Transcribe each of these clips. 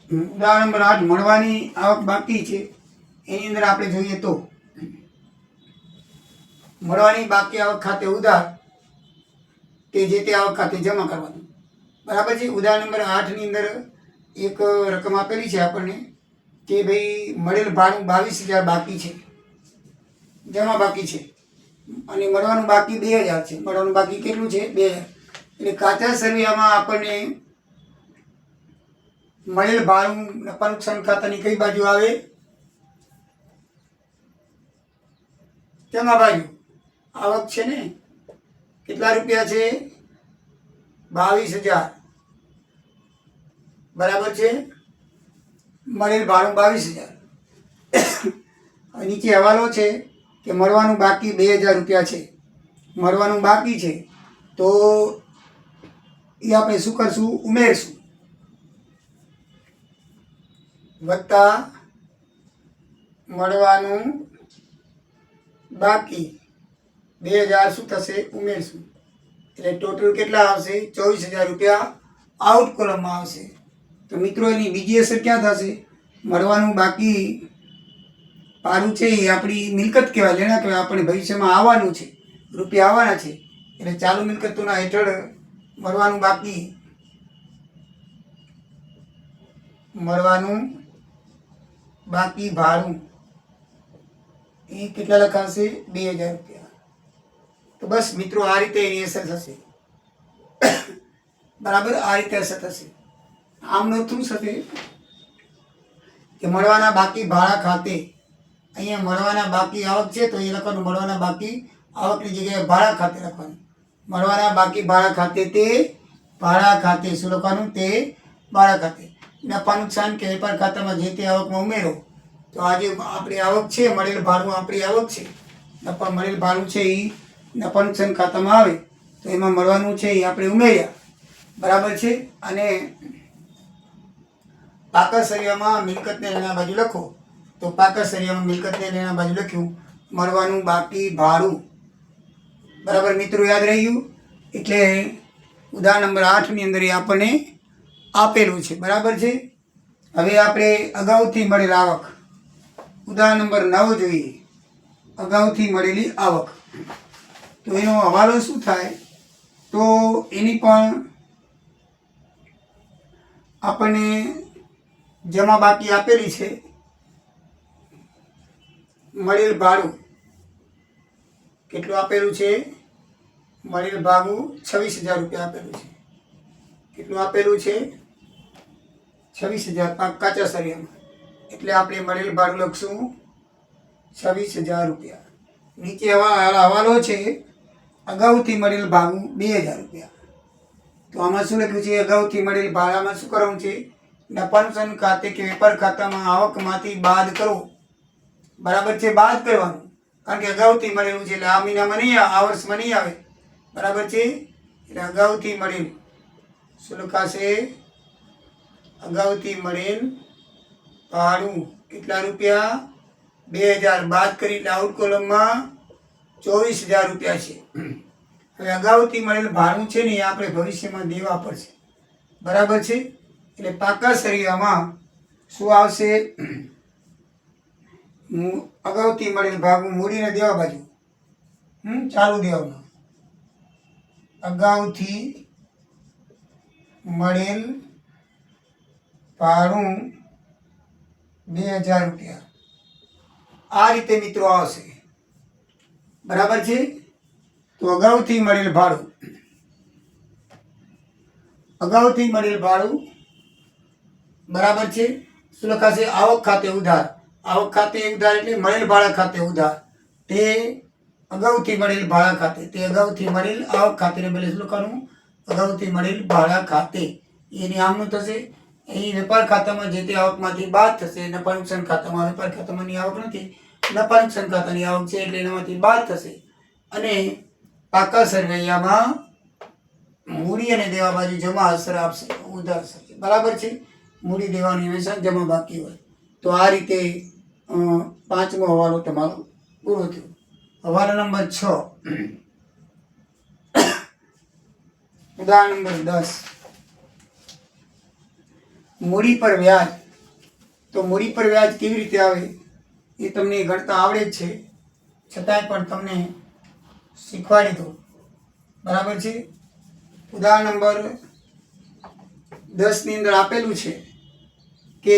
ઉદાહરણ નંબર 8 મળવાની આવક બાકી છે એની અંદર આપણે જોઈએ તો મળવાની બાકી આવક ખાતે ઉધાર તે જે તે આવક ખાતે જમા કરવાનું, બરાબર છે। ઉદાહરણ નંબર 8 ની અંદર એક રકમ આપેલી છે આપણને કે ભાઈ મળેલ ભાડું 22,000 બાકી છે, જમા બાકી છે, અને મળવાનું બાકી 2,000 છે। મળવાનું બાકી કેટલું છે? 2,000। એટલે કાચા સરવૈયામાં આપણને મળેલ ભાડું નફા નુકસાન ખાતાની કઈ બાજુ આવે? જમા બાજુ। આવક છે ને કેટલા રૂપિયા છે? 22,000, બરાબર છે। મળેલ ભાડું 22,000। નીચે હવાલો છે કે મળવાનું બાકી 2,000 રૂપિયા છે, મળવાનું બાકી છે તો એ આપણે શું કરશું? ઉમેરશું, વત્તા મળવાનું બાકી 2,000 શું થશે? ઉમેરશું, એટલે ટોટલ કેટલા આવશે? 24,000 રૂપિયા આઉટ કોલમમાં આવશે। તો મિત્રો એની બીજી અસર ક્યાં થશે? મળવાનું બાકી ભાડું છે એ આપણી મિલકત કહેવાય, લેણા કહેવાય, આપણે ભવિષ્યમાં આવવાનું છે, રૂપિયા આવવાના છે, એટલે ચાલુ મિલકતોના હેઠળ મળવાનું બાકી ભાડું એ કેટલા લખાશે? 2,000 રૂપિયા। તો બસ મિત્રો આ રીતે એની અસર થશે, બરાબર, આ રીતે અસર થશે। આમનો શું થશે કે મળવાના બાકી ભાડા ખાતે, અહીંયા મળવાના બાકી આવક છે તો એ લખવાનું મળવાના બાકી આવકની જગ્યાએ ભાડા ખાતે લખવાનું, મળવાના બાકી ભાડા ખાતે તે ભાડા ખાતે શું લખવાનું? તે ભાડા ખાતે। નફા નુકસાન કે વેપાર ખાતામાં જે તે આવકમાં ઉમેરો, તો આજે આપણી આવક છે, મળેલ ભાડું આપણી આવક છે, નફા મળેલ ભાડું છે એ નફા નુકસાન ખાતામાં આવે તો એમાં મળવાનું છે એ આપણે ઉમેર્યા, બરાબર છે। અને પાકા સરિયામાં મિલકતને લેણા બાજુ લખો, તો પાકા સરિયામાં મિલકતને લેણા બાજુ લખ્યું મળવાનું બાકી ભાડું, બરાબર મિત્રો, યાદ રહી ગયું? એટલે ઉદાહરણ નંબર 8 ની અંદર એ આપણને આપેલું છે, બરાબર છે। હવે આપણે અગાઉથી મળેલ આવક, ઉદાહરણ નંબર 9 જોઈએ, અગાઉથી મળેલી આવક। તો એનો હવાલો શું થાય? તો એની પણ આપણને જમા બાકી આપેલી છે, મળેલ ભાડું કેટલું આપેલું છે? મળેલ ભાડું 26,000 રૂપિયા આપેલું છે। કેટલું આપેલું છે? 26,000 કાચા સરિયામાં, એટલે આપણે મળેલ ભાડું લખશું 26,000 રૂપિયા। નીચે હવાલો છે અગાઉથી મળેલ ભાડું 2,000 રૂપિયા। તો આમાં શું લખ્યું છે? અગાઉથી મળેલ ભાડામાં શું કરવાનું છે? નફા નુકસાન ખાતે કે વેપાર ખાતામાં આવકમાંથી બાદ કરો, બરાબર છે, બાદ કરવાનું, કારણ કે અગાઉથી મળેલું છે એટલે આ મહિનામાં નહીં આવે, આ વર્ષમાં નહીં આવે, બરાબર છે। એટલે અગાઉથી મળેલ શું લખાશે? અગાઉથી મળેલ ભાડું કેટલા રૂપિયા? 2,000 બાદ કરી એટલે આઉટ કોલમમાં 24,000 રૂપિયા છે। હવે અગાઉથી મળેલ ભાડું છે ને એ આપણે ભવિષ્યમાં દેવા પડશે, બરાબર છે। એટલે પાકા સરિયામાં શું આવશે? અગાઉથી મળેલ ભાગું મૂડીને દેવા બાજુ, ચાલુ દેવામાં અગાઉથી મળેલ ભાડું 2,000 રૂપિયા, આ રીતે મિત્રો આવશે, બરાબર છે। તો અગાઉથી મળેલ ભાડું, અગાઉથી મળેલ ભાડું, બરાબર છે, શું લખાશે? આવક ખાતે ઉધાર, આવક ખાતે ઉધાર એટલે મળેલ ભાડા ખાતે ઉધાર, તે અગાઉથી મળેલ ભાડા ખાતે, તે અગાઉથી મળેલ આવક ખાતે બદલે શું લખવાનું? અગાઉથી મળેલ ભાડા ખાતે। એની આમનું થશે, અહીં વેપાર ખાતામાં જે તે આવકમાંથી બાદ થશે, નફા નુકસાન ખાતામાં વેપાર ખાતામાંની આવક નથી, નફા નુકસાન ખાતાની આવક છે એટલે એનામાંથી બાદ થશે। અને પાકા સરવૈયામાં મૂડી અને દેવા બાજુ જમા અસર આપશે, ઉધાર અસર છે, બરાબર છે। મૂડી દેવાની હંમેશા જમા બાકી હોય। તો આ રીતે 5મો હવાલો તમારો પૂરો થયો। હવાલો નંબર 6, ઉદાહરણ નંબર 10, મૂડી પર વ્યાજ. તો મૂડી પર વ્યાજ કેવી રીતે આવે એ તમને ગણતા આવડે જ છે, છતાંય પણ તમને શીખવાડી દઉં. બરાબર છે. ઉદાહરણ નંબર 10 ની અંદર આપેલું છે કે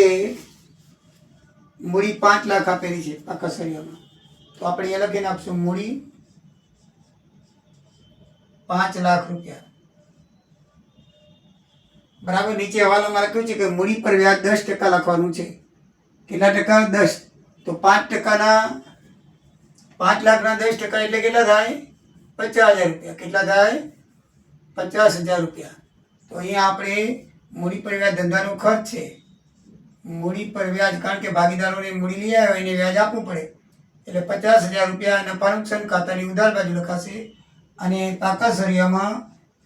મૂડી 5 લાખ આપેલી છે પાકા સળિયામાં. તો આપણે એ લખી નાખશું મૂડી 5 લાખ રૂપિયા. બરાબર. નીચે હવાલામાં લખ્યું છે કે મૂડી પર વ્યાજ 10% લખવાનું છે. કેટલા ટકા? 10. તો 5%ના 5 લાખના 10% એટલે કેટલા થાય? 50,000 રૂપિયા. કેટલા થાય? 50,000 રૂપિયા. તો અહીંયા આપણે મૂડી પર વ્યાજ ધંધાનો ખર્ચ છે. મૂડી પર વ્યાજ, કારણ કે ભાગીદારોને મૂડી લઈ આવ્યો એને વ્યાજ આપવું પડે, એટલે 50,000 રૂપિયા નફા નુકસાન ખાતાની ઉધાર બાજુ લખાશે અને પાકા સળિયામાં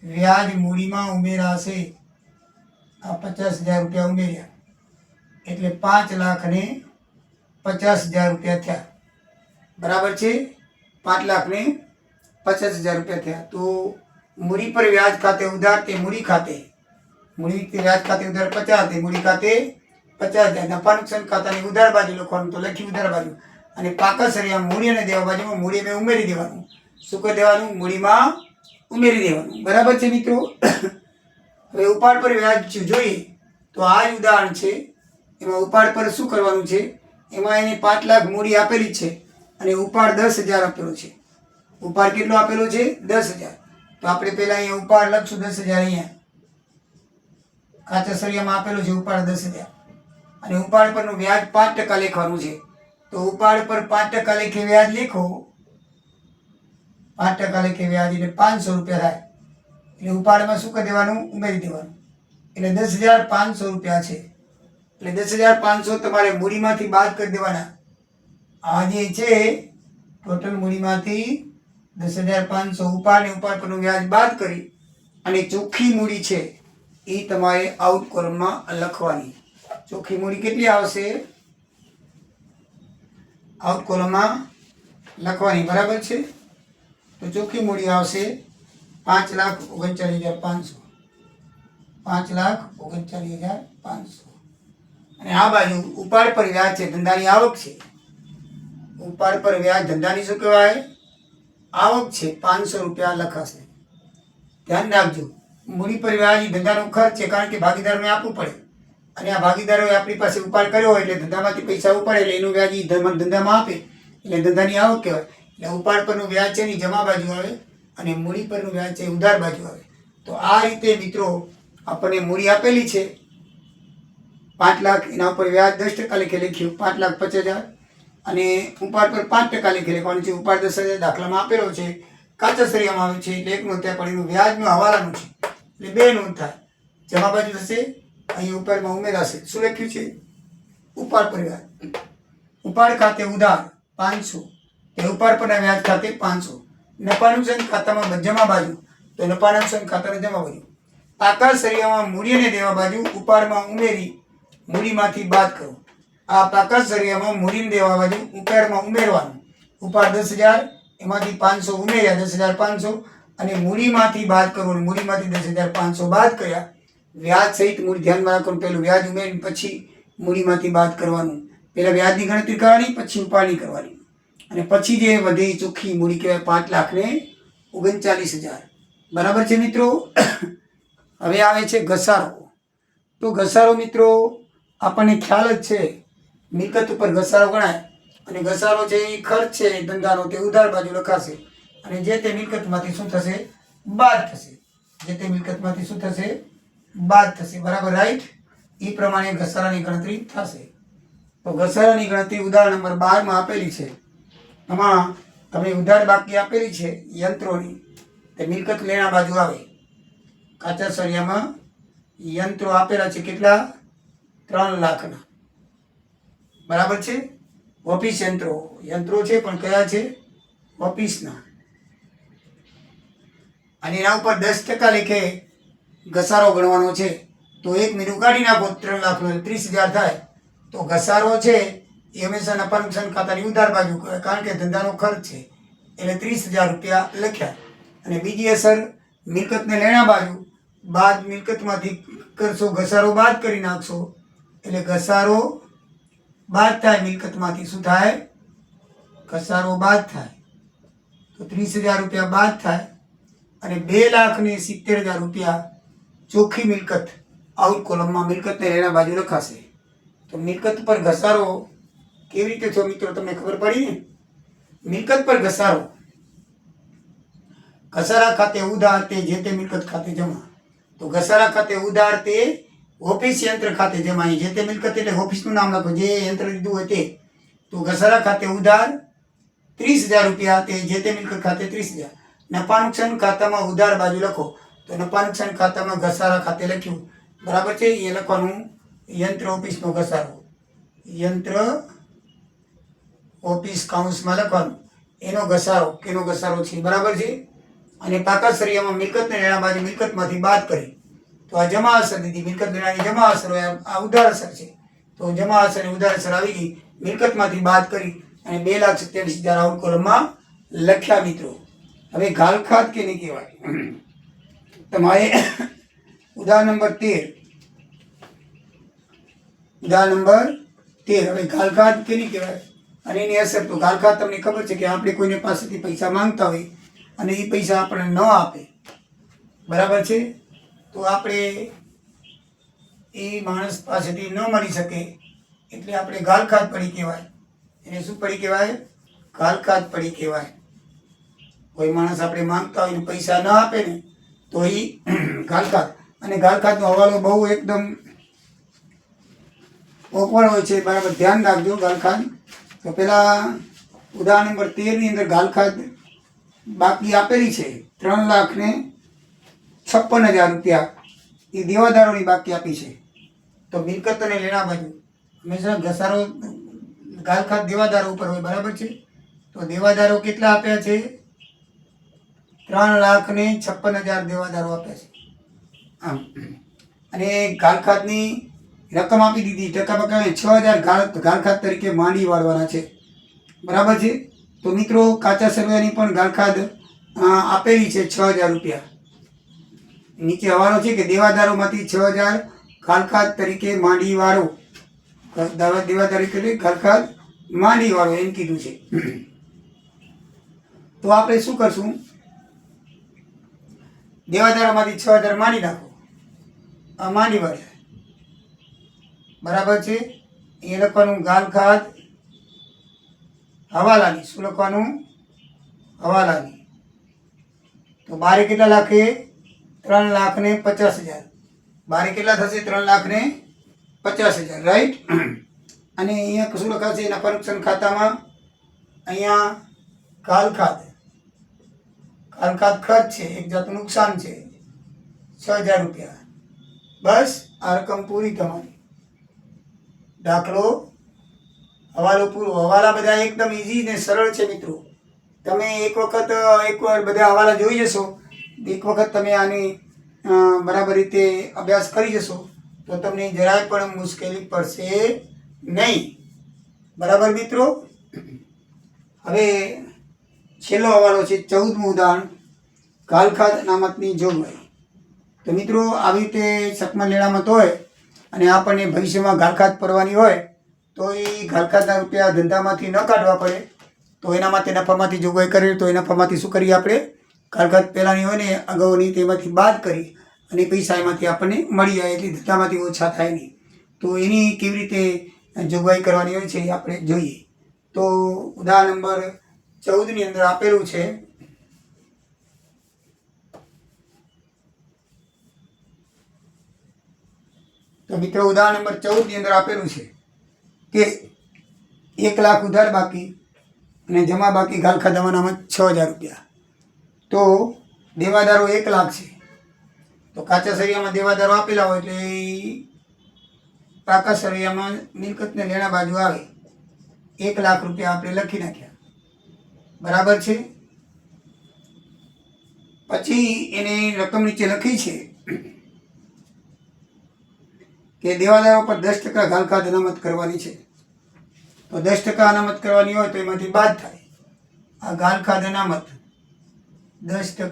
વ્યાજ મૂડીમાં ઉમેરાશે. આ 50,000 રૂપિયા ઉમેર્યા એટલે 5,50,000 રૂપિયા થયા. બરાબર છે. 5,50,000 રૂપિયા થયા. તો મૂડી પર વ્યાજ ખાતે ઉધાર તે મૂડી ખાતે, મૂડી વ્યાજ ખાતે ઉધાર 50, તે મૂડી ખાતે 50,000. નફા નુકસાન ખાતાની ઉધાર બાજુ લખવાનું, તો લખી ઉધાર બાજુ. અને પાકા સળિયા મૂડી અને દેવા બાજુમાં મૂડી મેં ઉમેરી દેવાનું. શું કરી દેવાનું? મૂડીમાં ઉમેરી દેવાનું. બરાબર છે મિત્રો. હવે ઉપાડ પર વ્યાજ જોઈએ તો આ જ ઉદાહરણ છે. એમાં ઉપાડ પર શું કરવાનું છે? એમાં એને 5 લાખ મૂડી આપેલી છે અને ઉપાડ 10,000 આપેલો છે. ઉપાડ કેટલો આપેલો છે? 10,000. તો આપણે પહેલા અહીંયા ઉપાડ લખશું 10,000. અહીંયા કાચા સળિયામાં આપેલું છે ઉપાડ 10,000 અને ઉપાડ પરનું વ્યાજ 5% લખવાનું છે. તો ઉપાડ પર 5% લેખે વ્યાજ લખો. 5% લેખે વ્યાજ એટલે 500 રૂપિયા થાય. એટલે ઉપાડમાં શું કરી દેવાનું? ઉમેરી દેવાનું. એટલે 10,500 રૂપિયા છે. એટલે 10,500 તમારે મૂડીમાંથી બાદ કરી દેવાના. આ જે છે ટોટલ મૂડીમાંથી 10,500 ઉપાડ ને ઉપાડ પરનું વ્યાજ બાદ કરી અને ચોખ્ખી મૂડી છે એ તમારે આઉટ કોલમમાં લખવાની. ચોખ્ખી મૂડી કેટલી આવશે? આઉટ કોલમમાં લખવાની. બરાબર છે. તો ચોખ્ખી મૂડી આવશે 5,39,500. 5,39,500. અને આ બાજુ ઉપાડ પર વ્યાજ છે, ધંધાની આવક છે. ઉપાડ પર વ્યાજ ધંધાની શું કહેવાય? આવક છે. 500 રૂપિયા લખાશે. ધ્યાન રાખજો. મૂડી પર વ્યાજ ધંધાનો ખર્ચ છે, કારણ કે ભાગીદારોને આપવું પડે અને આ ભાગીદારોએ આપણી પાસે ઉપાડ કર્યો હોય એટલે ધંધામાંથી પૈસા ઉપાડે એટલે એનું વ્યાજ ધંધામાં આપે એટલે ધંધાની આવક કહેવાય. એટલે ઉપાડ પરનું વ્યાજ છે એની જમા બાજુ આવે અને મૂડી પરનું વ્યાજ છે ઉધાર બાજુ આવે. તો આ રીતે મિત્રો આપણને મૂડી આપેલી છે 5 લાખ, એના ઉપર વ્યાજ 10% લેખે લખ્યું 5,50,000 અને ઉપાડ પર 5% લેખે લખવાનું છે. ઉપાડ 10,000 દાખલામાં આપેલો છે, કાચા સળિયામાં આવે છે એટલે એક નોંધ થાય, પણ એનું વ્યાજનું હવાલાનું છે એટલે 2 નોંધ થાય. જમા બાજુ થશે, અહીં ઉપાડમાં ઉમેરાશે. શું લખ્યું છે? ઉપાડ પર વ્યાજ. ઉપાડ ખાતે ઉધાર 500, તે ઉપાડ પરના વ્યાજ ખાતે 500. નફા નુકસાન ખાતામાં જમા બાજુ, તો નફા નુકસાન ખાતાને જમા બાજુ. પાકા સળિયામાં મૂડી અને દેવા બાજુ ઉપાડમાં ઉમેરી મૂડીમાંથી બાદ કરો. આ પાકા સળિયામાં મૂડીને દેવા બાજુ ઉપાડમાં ઉમેરવાનું. ઉપાડ 10,000, એમાંથી 500 ઉમેર્યા 10,500 અને મૂડીમાંથી બાદ કરવાનું. મૂડીમાંથી 10,500 બાદ કર્યા. વ્યાજ સહિત મૂડી ધ્યાનમાં રાખવાનું. પહેલું વ્યાજ ઉમેરીને પછી મૂડીમાંથી બાદ કરવાનું. પહેલા વ્યાજની ગણતરી કરવાની, પછી ઉપાડની કરવાની અને પછી જે વધે ચોખ્ખી મૂડી કહેવાય 5,39,000. બરાબર છે મિત્રો. હવે આવે છે ઘસારો. તો ઘસારો મિત્રો આપણને ખ્યાલ જ છે, મિલકત ઉપર ઘસારો ગણાય અને ઘસારો છે એ ખર્ચ છે ધંધાનો, તે ઉધાર બાજુ લખાશે અને જે તે મિલકતમાંથી શું થશે? બાદ થશે. જે તે મિલકતમાંથી શું થશે? બાદ થશે. બરાબર, રાઈટ. એ પ્રમાણે ઘસારાની ગણતરી થશે. તો ઘસારાની ગણતરી ઉદાહરણ નંબર 12 માં આપેલી છે. આમાં તમે ઉધાર બાકી આપેલી છે યંત્રોની, તે મિલકત લેણા બાજુ આવે. કાચા સળિયામાં યંત્રો આપેલા છે કેટલા? 3 લાખના. બરાબર છે. ઓફિસ યંત્રો છે, પણ કયા છે? ઓફિસના. અને એના ઉપર 10% લેખે ઘસારો ગણવાનો છે. તો 1 મહિનું કાઢી નાખો 3 લાખનો 30,000 થાય. તો ઘસારો છે એ હંમેશા નફા નુકસાન ખાતાની ઉધાર બાજુ, કારણ કે ધંધાનો ખર્ચ છે એટલે 30,000 રૂપિયા લખ્યા. અને બીજી અસર મિલકતને લેણા બાજુ, બાદ મિલકતમાંથી કરશો, ઘસારો બાદ કરી નાખશો એટલે ઘસારો બાદ થાય મિલકતમાંથી. શું થાય? ઘસારો બાદ થાય. તો 30,000 રૂપિયા બાદ થાય અને 2,70,000 રૂપિયા ચોખ્ખી મિલકત આઉટ કોલમમાં મિલકતને લેણા બાજુ લખાશે. તો મિલકત પર ઘસારો કેવી રીતે થયો મિત્રો તમને ખબર પડી ને? મિલકત પર ઘસારો ઘસારા ખાતે ઉધાર તે જે તે મિલકત ખાતે જમા. તો ઘસારા ખાતે ઉધાર તે ઓફિસ યંત્ર ખાતે જમા. જે તે મિલકત એટલે ઓફિસનું નામ લખો, જે યંત્ર લીધું હોય તે. તો ઘસારા ખાતે ઉધાર 30,000 રૂપિયા તે જે તે મિલકત ખાતે 30,000. નફા નુકસાન ખાતામાં ઉધાર બાજુ લખો. તો નફા નુકસાન ખાતામાં ઘસારા ખાતે લખ્યું, બરાબર છે. એ લખવાનું યંત્ર ઓફિસનો ઘસારો, યંત્ર ઓફિસ કાઉન્સમાં લખવાનું એનો ઘસારો, કેનો ઘસારો છે, બરાબર છે. અને પાકા સરિયામાં મિલકતને લેણા બાજુ મિલકતમાંથી બાદ કરી. તો આ જમા અસર દીધી, મિલકત લેણાની જમા અસર હોય, આ ઉધાર અસર છે. તો જમા અસર અને ઉધાર અસર આવી ગઈ, મિલકતમાંથી બાદ કરી અને 2,47,000 આઉટ કોલમમાં લખ્યા મિત્રો. હવે ઘાલખાત કેને કહેવાય? તમારે ઉદાહરણ નંબર 13 હવે ઘાલખાત કેની કહેવાય અને એની અસર. તો ઘાલખાત તમને ખબર છે કે આપણે કોઈને પાસેથી પૈસા માંગતા હોય અને એ પૈસા આપણને ન આપે, બરાબર છે. તો આપણે એ માણસ પાસેથી ન મળી શકે એટલે આપણે ઘાલખાત પડી કહેવાય. એને શું પડી કહેવાય? ઘાલખાત પડી કહેવાય. કોઈ માણસ આપણે માંગતા હોય ને પૈસા ન આપે ને તો એ ઘાલખાત. અને ઘાલખાતનો હવાલો બહુ એકદમ ઓકવર્ડ હોય છે, બરાબર ધ્યાન રાખજો ઘાલખાત. તો પેલા ઉદાહરણ નંબર 13 ની અંદર ઘાલખાત બાકી આપેલી છે 3,56,000 રૂપિયા. એ દેવાદારોની બાકી આપી છે. તો મિલકત અને લેણા બાજુ હંમેશા ઘસારો ઘાલખાત દેવાદારો ઉપર હોય, બરાબર છે. તો દેવાદારો કેટલા આપ્યા છે? 3,56,000 દેવાદારો આપ્યા છે. આમ અને ઘાલખાતની રકમ આપી દીધી, ટકા બકા 6,000 ઘાલખાત તરીકે માંડી વાળવાના છે, બરાબર છે. તો મિત્રો કાચા સરવૈયાની પણ ઘાલખાત આપેલી છે 6,000 રૂપિયા. નીચે હવાલો છે કે દેવાદારોમાંથી 6,000 ઘાલખાત તરીકે માંડી વાળો. દેવાદાર તરીકે ઘાલખાત માંડી વાળો એમ કીધું છે. તો આપણે શું કરશું? દેવાદારોમાંથી 6,000 માંડી નાખો, આ માંડી વાળે, બરાબર છે. એ લખવાનું ઘાલખાત હવાલાની. શું લખવાનું? હવાલાની. તો બારે કેટલા લાખે? 3,50,000. બારે કેટલા થશે? 3,50,000, રાઈટ. અને અહીંયા શું લખાશે? નફા નુકસાન ખાતામાં અહીંયા ઘાલખાત ખર્ચ છે, એક જાતનું નુકસાન છે 6,000 રૂપિયા. બસ આ રકમ પૂરી તમારી. દાખલો હવાલો પૂરો. હવાલા બધા એકદમ ઇઝી ને સરળ છે મિત્રો. તમે એકવાર બધા હવાલા જોઈ જશો, એક વખત તમે આની બરાબર રીતે અભ્યાસ કરી જશો તો તમને જરાય પણ મુશ્કેલી પડશે નહીં, બરાબર મિત્રો. હવે છેલ્લો હવાલો છે 14મું ઉદાહરણ, ઘાલખાત અનામતની જોગવાઈ. તો મિત્રો આવી રીતે સકમન લેણામત હોય અને આપણને ભવિષ્યમાં ઘાલખાત ભરવાની હોય તો એ ઘાલખાતના રૂપિયા ધંધામાંથી ન કાઢવા પડે. તો એના માટે નફામાંથી જોગવાઈ કરી. તો એ નફામાંથી શું કરીએ આપણે? ઘાલખાત પહેલાંની હોય ને અગાઉની તેમાંથી બાદ કરી અને પૈસા એમાંથી આપણને મળી જાય એટલે ધંધામાંથી ઓછા થાય નહીં. તો એની કેવી રીતે જોગવાઈ કરવાની હોય છે એ આપણે જોઈએ. તો ઉદાહરણ નંબર 14ની અંદર આપેલું છે. તો મિત્રો ઉદાહરણ નંબર 14ની અંદર આપેલું છે કે 1 લાખ ઉધાર બાકી અને જમા બાકી ઘાલખાત અનામત 6,000 રૂપિયા. તો દેવાદારો 1 લાખ છે. તો કાચા સરિયામાં દેવાદારો આપેલા હોય એટલે પાકા સરિયામાં મિલકતને લેણા બાજુ આવે. 1 લાખ રૂપિયા આપણે લખી નાખ્યા, બરાબર છે. પછી એને રકમ નીચે લખી છે કે દેવાદારો પર 10% ઘાલખાત અનામત કરવાની છે. તો 10% અનામત કરવાની હોય તો એમાંથી બાદ થાય. આ ઘાલખાત અનામત 10%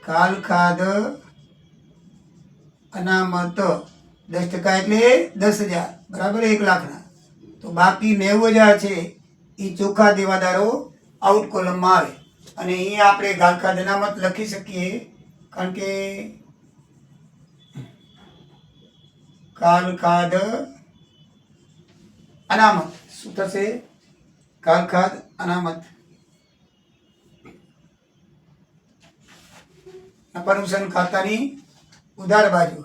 કાલ ખાદ અનામત 10% એટલે 10,000 બરાબર 1 લાખના. તો બાકી 90,000 છે એ ચોખ્ખા દેવાદારો આઉટ કોલમમાં આવે. અને અહીંયા આપણે કાલ ખાદ અનામત લખી શકીએ કારણ કે કાલ ખાદ અનામત શું થશે? કાલ ખાદ અનામત પરમિશન ખાતાની ઉધાર બાજુ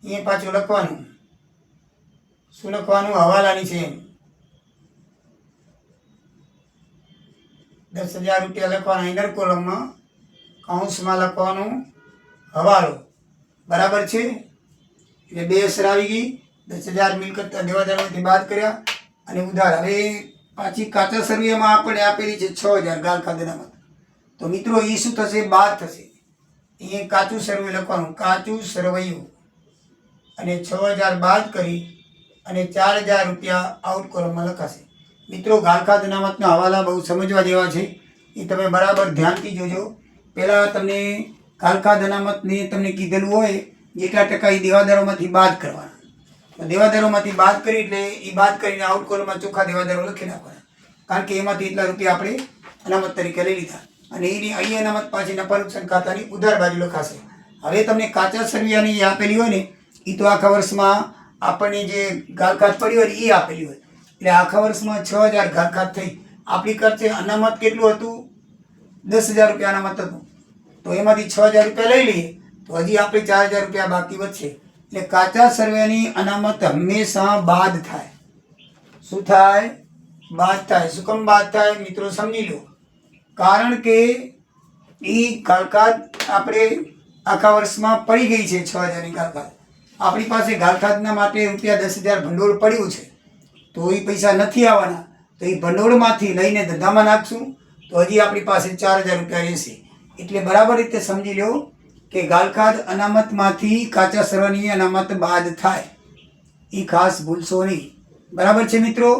એ પાછું લખવાનું. શું લખવાનું? હવાલાની છે એમ 10,000 રૂપિયા લખવાના ઇનર કોલમમાં, કૌંસમાં લખવાનું હવાલો. બરાબર છે? એટલે 2 અસર આવી ગઈ. 10,000 મિલકત દેવાદારોમાંથી બાદ કર્યા અને ઉધાર. હવે પાછી કાચા સરવૈયામાં આપણને આપેલી છે 6,000 કાલ ખાદ અનામત. તો મિત્રો એ શું થશે? બાદ થશે. એ કાચું સરવૈયું લખવાનું, કાચું સરવૈયું, અને 6,000 બાદ કરી અને 4,000 રૂપિયા આઉટ કોલમમાં લખાશે. મિત્રો કાલ ખાદ અનામતના હવાલા બહુ સમજવા જેવા છે, એ તમે બરાબર ધ્યાનથી જોજો. પહેલાં તમને કાલ ખાદ અનામતને તમને કીધેલું હોય જેટલા ટકા એ દેવાદારોમાંથી બાદ કરવાના. તો દેવાદારોમાંથી બાદ કરી એટલે એ બાદ કરીને આઉટ કોલમમાં ચોખ્ખા દેવાદારો લખી નાખવાના, કારણ કે એમાંથી એટલા રૂપિયા આપણે અનામત તરીકે લઈ લીધા. અને એની અહીં અનામત પાછી નફા નુકસાન ખાતાની ઉધાર બાજુ લખાશે. હવે તમને કાચા સરવૈયાની આપેલી હોય ને એ તો આખા વર્ષમાં આપણને જે કાલ ખાદ પડી હોય એ આપેલી હોય, એટલે આખા વર્ષમાં 6,000 કાલ ખાદ થઈ. આપણી ખર્ચે અનામત કેટલું હતું? 10,000 રૂપિયા અનામત હતું. તો એમાંથી 6,000 રૂપિયા લઈ લઈએ તો હજી આપણે 4,000 રૂપિયા બાકી વધશે. એટલે કાચા સરવૈયાની અનામત હંમેશા બાદ થાય. શું થાય? બાદ થાય. શું કેમ બાદ થાય? મિત્રો સમજી લો. કારણ કે એ કાલ ખાદ આપણે આખા વર્ષમાં પડી ગઈ છે 6,000ની કાલ ખાદ. આપણી પાસે કાલ ખાદના માટે રૂપિયા 10,000 ભંડોળ પડ્યું છે, તો એ પૈસા નથી આવવાના. તો એ ભંડોળમાંથી લઈને ધંધામાં નાખશું તો હજી આપણી પાસે 4,000 રૂપિયા રહેશે. એટલે બરાબર રીતે સમજી લો કે કાલ ખાદ અનામતમાંથી કાચા સરવૈયાની અનામત બાદ થાય. એ ખાસ ભૂલશો નહીં. બરાબર છે મિત્રો?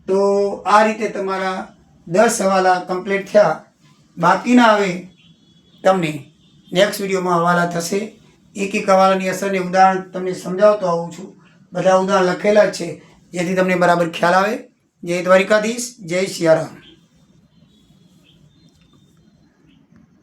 તો આ રીતે તમારા 10 હવાલા કમ્પ્લીટ થયા. બાકીના હવે તમને નેક્સ્ટ વિડીયોમાં હવાલા થશે. એક હવાલાની અસરને ઉદાહરણ તમને સમજાવતો આવું છું. બધા ઉદાહરણ લખેલા જ છે જેથી તમને બરાબર ખ્યાલ આવે. જય દ્વારિકાધીશ, જય સિયારામ.